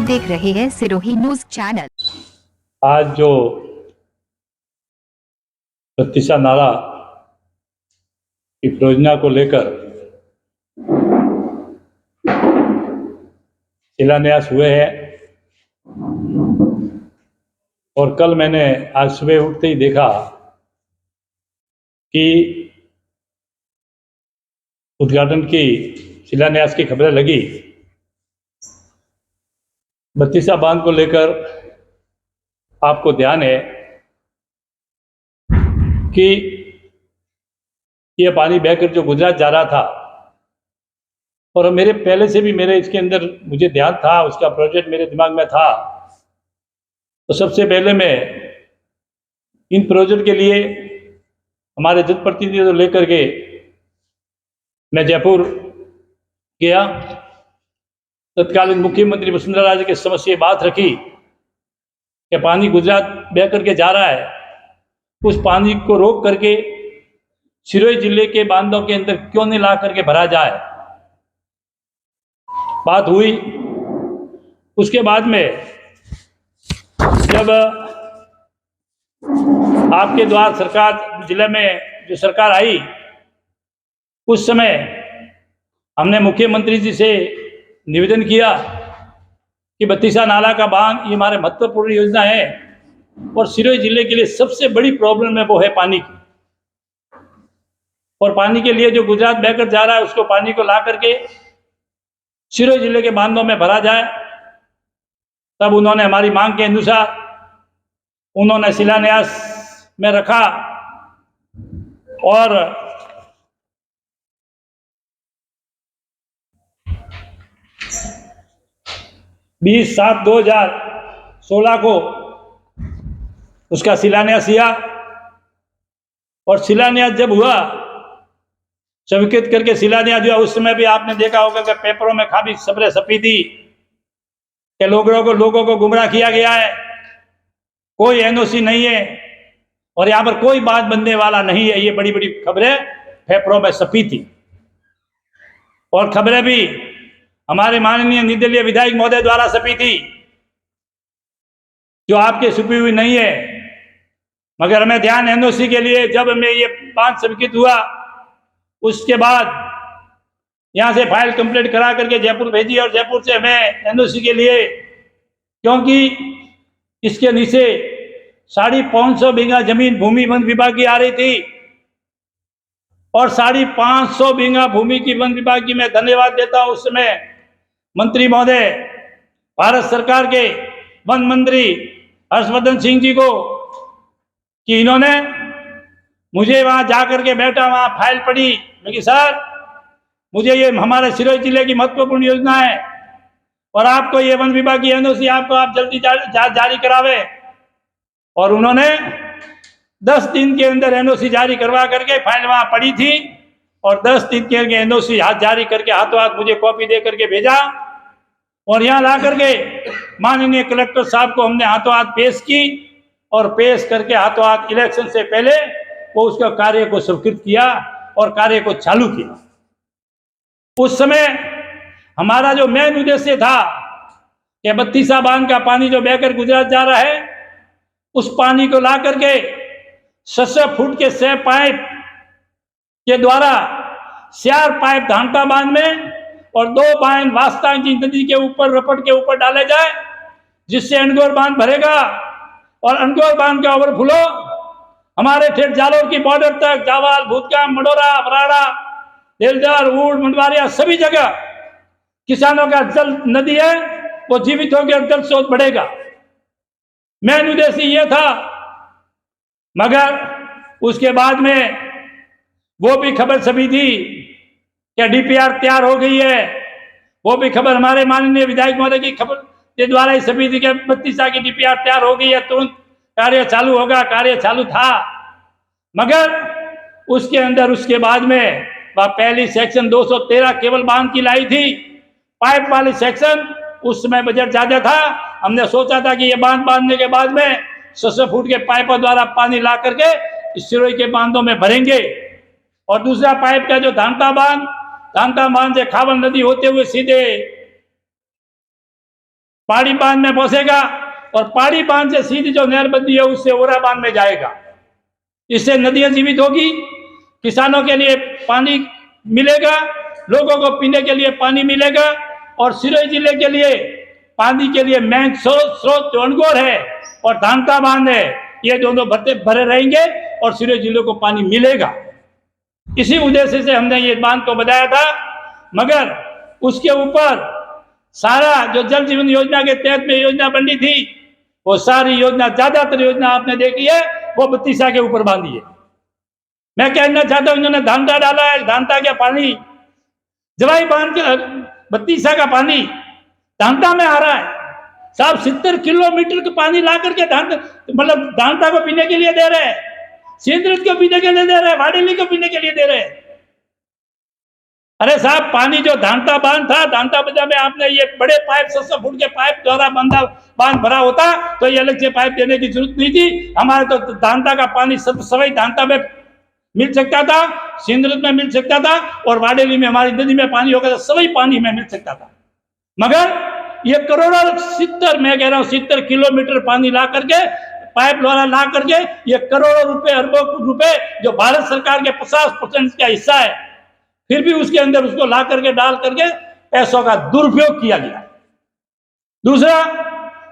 देख रहे हैं सिरोही न्यूज चैनल। आज जो बत्तीसा नाला की परियोजना को लेकर शिलान्यास हुए हैं और कल मैंने आज सुबह उठते ही देखा कि उद्घाटन की शिलान्यास की खबरें लगी। बत्तीसा बांध को लेकर आपको ध्यान है कि यह पानी बहकर जो गुजरात जा रहा था और मेरे पहले से भी मेरे इसके अंदर मुझे ध्यान था, उसका प्रोजेक्ट मेरे दिमाग में था। तो सबसे पहले मैं इन प्रोजेक्ट के लिए हमारे जनप्रतिनिधियों को लेकर के मैं जयपुर गया। तत्कालीन मुख्यमंत्री वसुंधरा राजे के समक्ष ये बात रखी कि पानी गुजरात बह करके जा रहा है, उस पानी को रोक करके सिरोही जिले के बांधों के अंदर क्यों नहीं ला करके भरा जाए। बात हुई। उसके बाद में जब आपके द्वारा सरकार जिले में जो सरकार आई, उस समय हमने मुख्यमंत्री जी से निवेदन किया कि बत्तीसा नाला का बांध ये हमारे महत्वपूर्ण योजना है और सिरोही जिले के लिए सबसे बड़ी प्रॉब्लम है वो है पानी की। और पानी के लिए जो गुजरात बहकर जा रहा है उसको पानी को ला करके सिरोही जिले के बांधों में भरा जाए। तब उन्होंने हमारी मांग के अनुसार उन्होंने शिलान्यास में रखा और 20/7/2016 को उसका शिलान्यास किया। और शिलान्यास जब हुआ, स्वीकृत करके शिलान्यास हुआ, उस समय भी आपने देखा होगा कि पेपरों में काफी खबरें छपी थी कि लोगों को गुमराह किया गया है, कोई एनओसी नहीं है और यहाँ पर कोई बात बनने वाला नहीं है। ये बड़ी बड़ी खबरें पेपरों में छपी थी और खबरें भी हमारे माननीय निर्दलीय विधायक महोदय द्वारा छपी थी, जो आपके छुपी हुई नहीं है। मगर हमें ध्यान एनओसी के लिए जब हमें ये बात स्वीकृत हुआ, उसके बाद यहाँ से फाइल कंप्लीट करा करके जयपुर भेजी और जयपुर से हमें एनओसी के लिए, क्योंकि इसके नीचे 550 बीघा जमीन भूमि वन विभाग की आ रही थी और 550 बीघा भूमि की वन विभाग की मैं धन्यवाद देता हूं उस समय मंत्री महोदय, भारत सरकार के वन मंत्री हर्षवर्धन सिंह जी को, कि इन्होंने मुझे वहां जाकर के बैठा, वहां फाइल पढ़ी। लेकिन सर, मुझे ये हमारे सिरोही जिले की महत्वपूर्ण योजना है और आपको ये वन विभाग की एनओसी आपको आप जल्दी जारी करावे। और उन्होंने 10 दिन के अंदर एनओसी जारी करवा करके फाइल वहां पड़ी थी और 10 दिन के अंदर एनओसी जारी करके हाथों हाथ मुझे कॉपी दे करके भेजा और यहाँ ला करके माननीय कलेक्टर साहब को हमने हाथों हाथ पेश की और पेश करके हाथों हाथ इलेक्शन से पहले वो उसका कार्य को स्वीकृत किया और कार्य को चालू किया। उस समय हमारा जो मेन उद्देश्य था कि बत्तीसा बांध का पानी जो बहकर गुजरात जा रहा है, उस पानी को ला करके 600 फुट के 6 पाइप के द्वारा 4 पाइप धांटा बांध में और 2 पाइप वास्तांगी नदी के ऊपर रपट के ऊपर डाले जाए, जिससे अनगौर बांध भरेगा और अनगौर बांध का ओवरफ्लो हमारे ठेठ जालोर की बॉर्डर तक, जावाल, भूतगाम, मडोरा, बराड़ा, देलदार, ऊड़, मंडवारिया सभी जगह किसानों का जल नदी है वो जीवित होकर जल स्रोत बढ़ेगा। मेन उद्देश्य ये था। मगर उसके बाद में वो भी खबर छपी थी कि डीपीआर तैयार हो गई है। वो भी खबर हमारे माननीय विधायक महोदय की खबर के द्वारा ही छपी थी कि बत्तीसा की डीपीआर तैयार हो गई है, तुरंत कार्य चालू होगा। कार्य चालू था, मगर उसके अंदर उसके बाद में वह पहली सेक्शन 213 केवल बांध की लाई थी, पाइप वाली सेक्शन। उस समय बजट ज्यादा था, हमने सोचा था कि ये बांध बांधने के बाद में 600 फुट के पाइपों द्वारा पानी ला करके इस सिरोही के बांधों में भरेंगे। और दूसरा पाइप का जो धांटा बांध से खावन नदी होते हुए सीधे पहाड़ी बांध में पहुंचेगा और पहाड़ी बांध से सीधी जो नहरबंदी है उससे ओरा बांध में जाएगा। इससे नदियां जीवित होगी, किसानों के लिए पानी मिलेगा, लोगों को पीने के लिए पानी मिलेगा और सिरोही जिले के लिए पानी के लिए मेन स्रोत जो अनगोर है और धानता बांध है, ये दोनों भरे रहेंगे और सिरोही जिले को पानी मिलेगा। इसी उद्देश्य से हमने ये बांध को बनाया था, मगर उसके ऊपर सारा जो जल जीवन योजना के तहत में योजना बनी थी, वो सारी योजना, ज्यादातर योजना आपने देखी है वो बत्तीसा के ऊपर बांधी है। मैं कहना चाहता हूं, इन्होंने धानता डाला है, धानता का पानी जवाई बांध के बत्तीसा का पानी धानता में आ रहा है। साहब 70 किलोमीटर का पानी ला करके मतलब धानता को पीने के लिए दे रहे हैं, सेंद्रित को पीने के लिए दे रहे हैं, वाडेली को पीने के लिए दे रहे हैं। अरे साहब, पानी जो धानता बांध था, धानता बांध में आपने ये बड़े पाइप 700 फुट के पाइप द्वारा बांध भरा होता तो ये अलग से पाइप देने की जरूरत नहीं थी। हमारे तो धानता का पानी सभी धानता में मिल सकता था, सिंदरत में मिल सकता था और वाडेली में हमारी नदी में पानी होगा तो सभी पानी में मिल सकता था। मगर ये करोड़ों 70, मैं कह रहा हूं 70 किलोमीटर पानी ला करके, पाइप द्वारा ला करके, ये करोड़ों रुपए, अरबों रुपए जो भारत सरकार के 50% का हिस्सा है, फिर भी उसके अंदर उसको ला करके डाल करके पैसों का दुरुपयोग किया गया। दूसरा,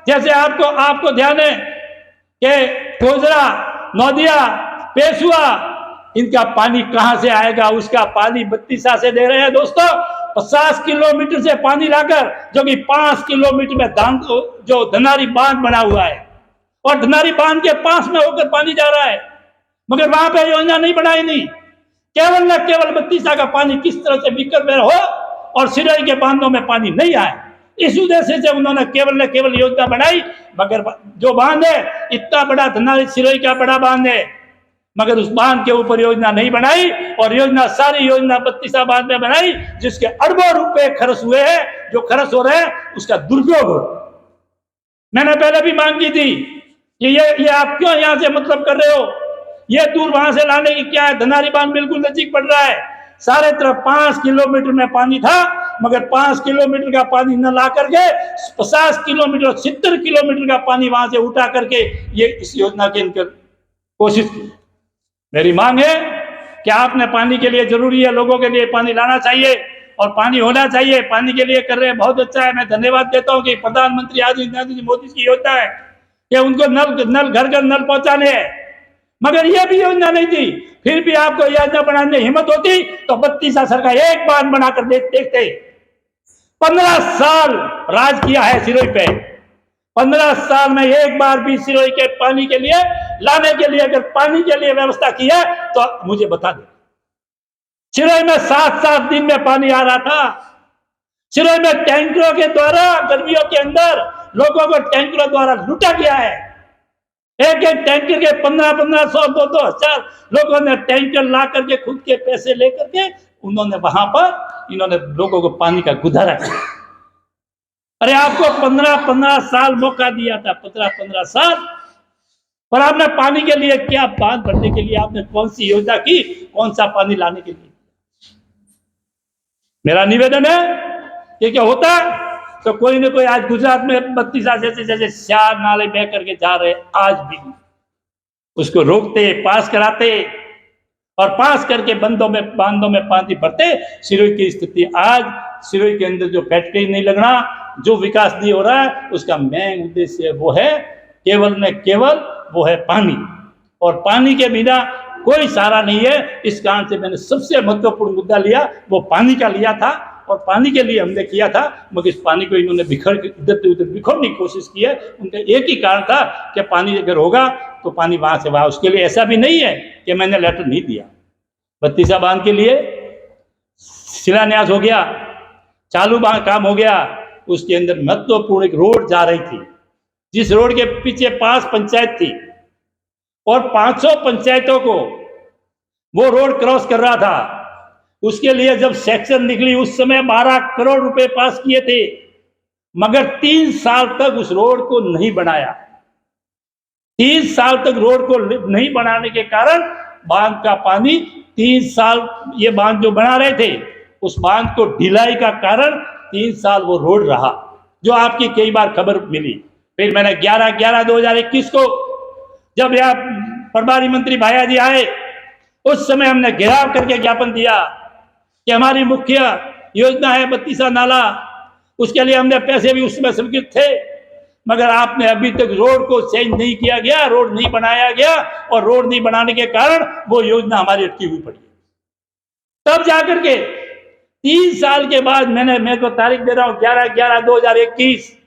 जैसे आपको ध्यान है कि कोजरा, नौदिया, पेशुआ, इनका पानी कहां से आएगा? उसका पानी बत्तीसा से दे रहे हैं दोस्तों। 50 किलोमीटर से पानी लाकर, जो कि 5 किलोमीटर में जो धनारी बांध बना हुआ है और धनारी बांध के पास में होकर पानी जा रहा है, मगर वहां पे योजना नहीं बनाई। नहीं, केवल न केवल बत्तीसा का पानी किस तरह से विकल्प हो और सिरोही के बांधों में पानी नहीं आए, इस उद्देश्य से उन्होंने केवल न केवल योजना बनाई। मगर जो बांध है, इतना बड़ा धनारी सिरोही का बड़ा बांध है, मगर उस बांध के ऊपर योजना नहीं बनाई और सारी योजना बत्तीसा बांध में बनाई, जिसके अरबों रुपए खर्च हुए हैं। जो खर्च हो रहे हैं उसका दुरुपयोग हो रहा है। मैंने पहले भी मांग की थी कि ये आप क्यों यहां से मतलब कर रहे हो, ये दूर वहां से लाने की क्या है? धनारी बांध बिल्कुल नजदीक पड़ रहा है, सारे तरफ 5 किलोमीटर में पानी था, मगर 5 किलोमीटर का पानी न ला करके 50 किलोमीटर 70 किलोमीटर का पानी वहां से उठा करके ये इस योजना के अंदर कोशिश की। मेरी मांग है कि आपने पानी के लिए, जरूरी है लोगों के लिए पानी लाना चाहिए और पानी होना चाहिए। पानी के लिए कर रहे हैं, बहुत अच्छा है। मैं धन्यवाद देता हूं कि प्रधानमंत्री आदि मोदी की योजना है कि उनको नल घर घर नल पहुंचाने हैं, मगर यह भी योजना नहीं थी। फिर भी आपको योजना बनाने हिम्मत होती तो बत्तीसा सरकार एक बार बनाकर देखते। 15 साल राज किया है सिरोही पे, 15 साल में एक बार भी सिरोही के पानी के लिए लाने के लिए, अगर पानी के लिए व्यवस्था की है तो मुझे बता दे। सिरोही में 7-7 दिन में पानी आ रहा था। सिरोही में टैंकरों के द्वारा गर्मियों के अंदर लोगों को टैंकरों द्वारा लूटा गया है। एक टैंकर के 1500 2,000 लोगों ने टैंकर ला करके खुद के पैसे लेकर के उन्होंने वहां पर इन्होंने लोगों को पानी का गुजारा किया। अरे आपको 15 साल मौका दिया था, 15 साल, और आपने पानी के लिए क्या, बांध भरने के लिए आपने कौन सी योजना की, कौन सा पानी लाने के लिए? मेरा निवेदन है कि क्या होता तो कोई ना कोई, आज गुजरात में बत्तीसा जैसे चार नाले बह करके जा रहे, आज भी उसको रोकते, पास कराते और पास करके बांधों में पानी भरते। सिरोही की स्थिति आज, सिरोही के अंदर जो फैक्ट्री नहीं लगना, जो विकास नहीं हो रहा है, उसका मेन उद्देश्य वो है केवल न केवल वो है पानी, और पानी के बिना कोई सहारा नहीं है। इस कारण से मैंने सबसे महत्वपूर्ण मुद्दा लिया, वो पानी का लिया था, और पानी के लिए हमने किया था, मगर इस पानी को इन्होंने इधर उधर बिखरने की कोशिश की है। उनका एक ही कारण था कि पानी अगर होगा तो पानी वहां से वहां। उसके लिए ऐसा भी नहीं है कि मैंने लेटर नहीं दिया। बत्तीसा बांध के लिए शिलान्यास हो गया, चालू काम हो गया, उसके अंदर महत्वपूर्ण एक रोड जा रही थी, जिस रोड के पीछे 5 पंचायत थी और 500 पंचायतों को वो रोड क्रॉस कर रहा था। उसके लिए जब सेक्शन निकली उस समय 12 करोड़ रुपए पास किए थे, मगर 3 साल तक उस रोड को नहीं बनाया। 3 साल तक रोड को नहीं बनाने के कारण बांध का पानी 3 साल, ये बांध जो बना रहे थे उस बांध को ढिलाई का कारण 3 साल वो रोड रहा, जो आपकी कई बार खबर मिली। फिर मैंने 11/11/2021 को जब यहाँ प्रभारी मंत्री भाया जी आए, उस समय हमने घेराव करके ज्ञापन दिया कि हमारी मुख्य योजना है बत्तीसा नाला, उसके लिए हमने पैसे भी उसमें स्वीकृत थे, मगर आपने अभी तक रोड को चेंज नहीं किया गया, रोड नहीं बनाया गया, और रोड नहीं बनाने के कारण वो योजना हमारी अटकी हुई पड़ी। तब जाकर के 3 साल के बाद मैं को तारीख दे रहा हूं 11/11/2021,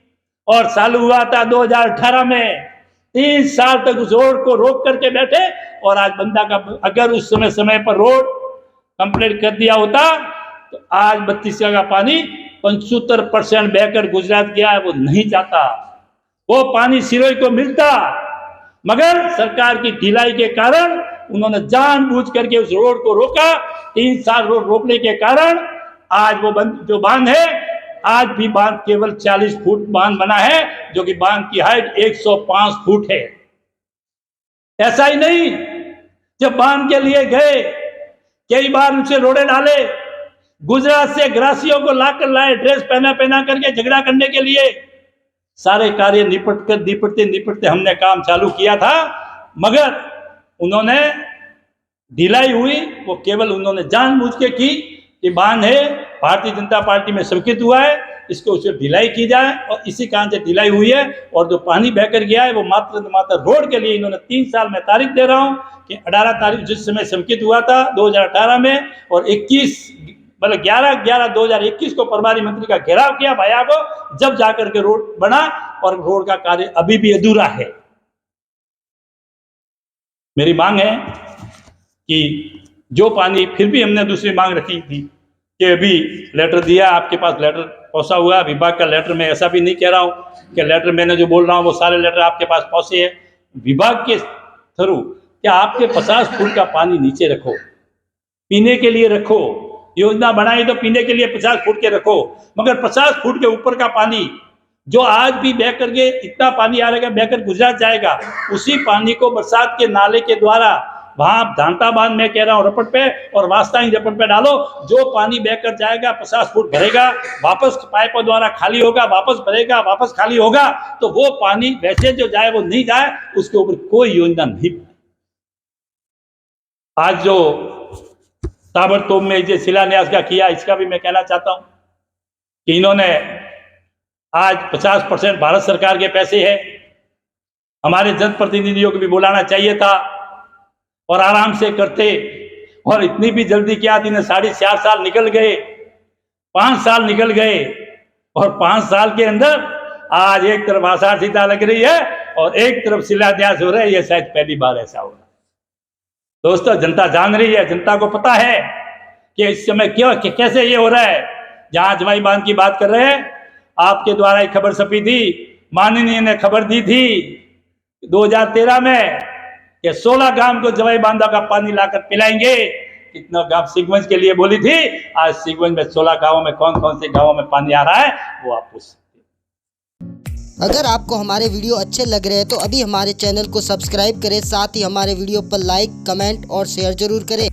और चालू हुआ था 2018 में। 3 साल तक उस रोड को रोक करके बैठे, और आज बंदा का अगर उस समय पर रोड कंप्लीट कर दिया होता तो आज बत्तीसा का पानी 75% बहकर गुजरात गया है, वो नहीं जाता, वो पानी सिरोही को मिलता, मगर सरकार की ढिलाई के कारण उन्होंने जानबूझ करके उस रोड को रोका। 3 साल रोड रोकने के कारण आज वो जो बांध है, आज भी बांध केवल 40 फुट बांध बना है, जो कि बांध की हाइट 105 फुट है। ऐसा ही नहीं, जब बांध के लिए गए कई बार उनसे रोड़े डाले, गुजरात से ग्रासियों को लाकर लाए, ड्रेस पहना करके झगड़ा करने के लिए। सारे कार्य निपटते हमने काम चालू किया था, मगर उन्होंने ढिलाई हुई, वो केवल उन्होंने जानबूझ के की कि बांध है, भारतीय जनता पार्टी में स्वीकृत हुआ है, इसको उसे ढिलाई की जाए, और इसी कारण से ढिलाई हुई है। और जो पानी बहकर गया है वो मात्र रोड के लिए इन्होंने 3 साल में तारीख दे रहा हूं कि 18 तारीख जिस समय स्वीकृत हुआ था 2018 में, और 11/11/2021 को प्रभारी मंत्री का घेराव किया भाया को, जब जाकर के रोड बना, और रोड का कार्य अभी भी अधूरा है। मेरी मांग है कि जो पानी, फिर भी हमने दूसरी मांग रखी थी कि अभी लेटर दिया, आपके पास लेटर पहुंचा हुआ, विभाग का लेटर, मैं ऐसा भी नहीं कह रहा हूं कि लेटर मैंने जो बोल रहा हूं वो सारे लेटर आपके पास पहुंचे हैं। विभाग के थ्रू क्या आपके 50 फुट का पानी नीचे रखो, पीने के लिए रखो, योजना बनाई तो पीने के लिए 50 फुट के रखो, मगर 50 फुट के ऊपर का पानी जो आज भी बह करके इतना पानी आ रहेगा, बहकर गुजरात जाएगा, उसी पानी को बरसात के नाले के द्वारा वहां धांता बांध, मैं कह रहा हूं रपट पे और वास्तानी रपट पे डालो, जो पानी बहकर जाएगा 50 फुट भरेगा, वापस पाइपों द्वारा खाली होगा, वापस भरेगा, वापस खाली होगा, तो वो पानी वैसे जो जाए वो नहीं जाए, उसके ऊपर कोई योजना नहीं। आज जो ताबड़तोड़ में जो शिलान्यास का किया, इसका भी मैं कहना चाहता हूं कि इन्होंने आज 50% भारत सरकार के पैसे है, हमारे जनप्रतिनिधियों को भी बुलाना चाहिए था और आराम से करते, और इतनी भी जल्दी क्या थी ना, 4.5 साल निकल गए, 5 साल निकल गए, और 5 साल के अंदर आज एक तरफ आषाढ़ सीता लग रही है और एक तरफ शिलान्यास हो रहा है। यह शायद पहली बार ऐसा होगा। दोस्तों, जनता जान रही है, जनता को पता है कि इस समय क्यों कैसे ये हो रहा है। जहां जवाई बांध की बात कर रहे हैं, आपके द्वारा एक खबर छपी थी, माननीय ने खबर दी थी 2013 में कि 16 गांव को जवाई बांधा का पानी लाकर पिलाएंगे। कितना गांव सिगवंज के लिए बोली थी, आज सिगवंज में 16 गांवों में कौन कौन से गांवों में पानी आ रहा है वो आप पूछ सकते हैं। अगर आपको हमारे वीडियो अच्छे लग रहे हैं तो अभी हमारे चैनल को सब्सक्राइब करें, साथ ही हमारे वीडियो पर लाइक, कमेंट और शेयर जरूर करें।